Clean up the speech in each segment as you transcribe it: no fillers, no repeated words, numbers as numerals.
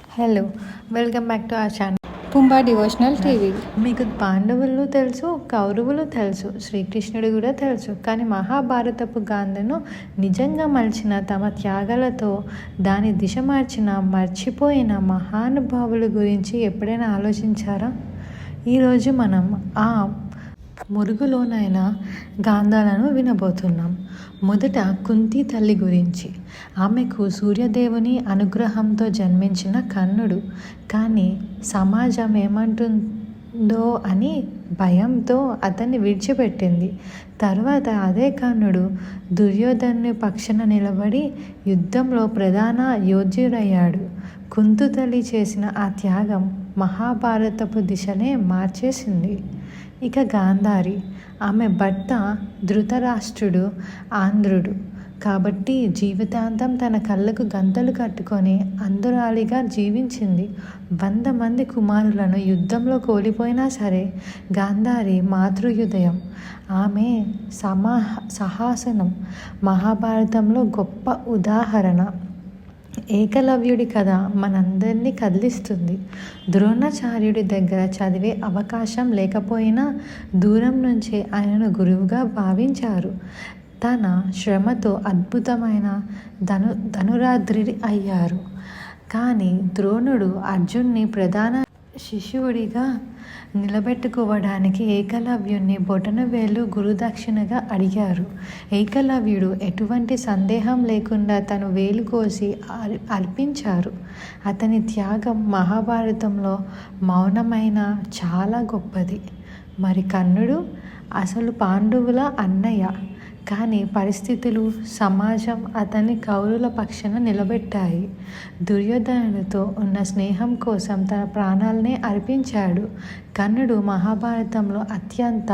Hello, welcome back to our channel Pumbaa devotional TV. మీకు పాండవులు తెలుసు, కౌరవులు తెలుసు, శ్రీకృష్ణుడు కూడా తెలుసు. కానీ మహాభారతపు గాథను నిజంగా మలిచిన, తమ త్యాగాలతో దాని దిశ మర్చిపోయిన మహానుభావుల గురించి ఎప్పుడైనా ఆలోచించారా? ఈరోజు మనం ఆ మురుగులోనైన గాథలను వినబోతున్నాం. మొదట కుంతి తల్లి గురించి. ఆమెకు సూర్యదేవుని అనుగ్రహంతో జన్మించిన కర్ణుడు. కానీ సమాజం ఏమంటుందో అని భయంతో అతన్ని విడిచిపెట్టింది. తర్వాత అదే కర్ణుడు దుర్యోధను పక్షాన నిలబడి యుద్ధంలో ప్రధాన యోధుడయ్యాడు. కుంతి తల్లి చేసిన ఆ త్యాగం మహాభారతపు దిశనే మార్చేసింది. ఇక గాంధారి. ఆమె భర్త ధృతరాష్ట్రుడు ఆంధ్రుడు కాబట్టి జీవితాంతం తన కళ్ళకు గంతలు కట్టుకొని అంధురాలిగా జీవించింది. 100 మంది కుమారులను యుద్ధంలో కోల్పోయినా సరే గాంధారి మాతృహృదయం, ఆమె సాహసం మహాభారతంలో గొప్ప ఉదాహరణ. ఏకలవ్యుడి కథ మనందరినీ కదిలిస్తుంది. ద్రోణాచార్యుడి దగ్గర చదివే అవకాశం లేకపోయినా దూరం నుంచే ఆయనను గురువుగా భావించారు. తన శ్రమతో అద్భుతమైన ధనురాద్రి అయ్యారు. కానీ ద్రోణుడు అర్జున్ని ప్రధాన శిష్యుడిగా నిలబెట్టుకోవడానికి ఏకలవ్యుని బొటనవేలు గురుదక్షిణగా అడిగారు. ఏకలవ్యుడు ఎటువంటి సందేహం లేకుండా తను వేలు కోసి అర్పించారు. అతని త్యాగం మహాభారతంలో మౌనమైన చాలా గొప్పది. మరి కర్ణుడు అసలు పాండవుల అన్నయ్య. కానీ పరిస్థితులు, సమాజం అతన్ని కౌరవుల పక్షాన నిలబెట్టాయి. దుర్యోధనుడితో ఉన్న స్నేహం కోసం తన ప్రాణాలనే అర్పించాడు. కర్ణుడు మహాభారతంలో అత్యంత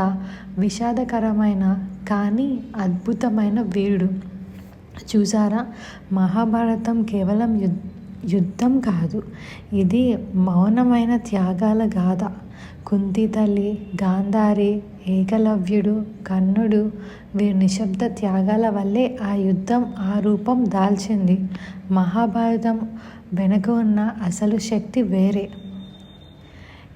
విషాదకరమైన కానీ అద్భుతమైన వీరుడు. చూసారా, మహాభారతం కేవలం యుద్ధం కాదు, ఇది మౌనమైన త్యాగాల గాథ. కుంతి తల్లి, గాంధారి, ఏకలవ్యుడు, కర్ణుడు వీరి నిశ్శబ్ద త్యాగాల వల్లే ఆ యుద్ధం ఆ రూపం దాల్చింది. మహాభారతం వెనుక ఉన్న అసలు శక్తి వేరే.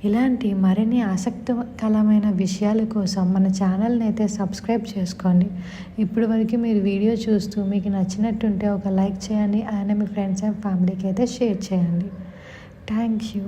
ఇలాంటి మరిన్ని ఆసక్తికరమైన విషయాల కోసం మన ఛానల్ని అయితే సబ్స్క్రైబ్ చేసుకోండి. ఇప్పటి వరకు మీరు వీడియో చూస్తూ మీకు నచ్చినట్టుంటే ఒక లైక్ చేయండి. ఆయన మీ ఫ్రెండ్స్ అండ్ ఫ్యామిలీకి అయితే షేర్ చేయండి. Thank you.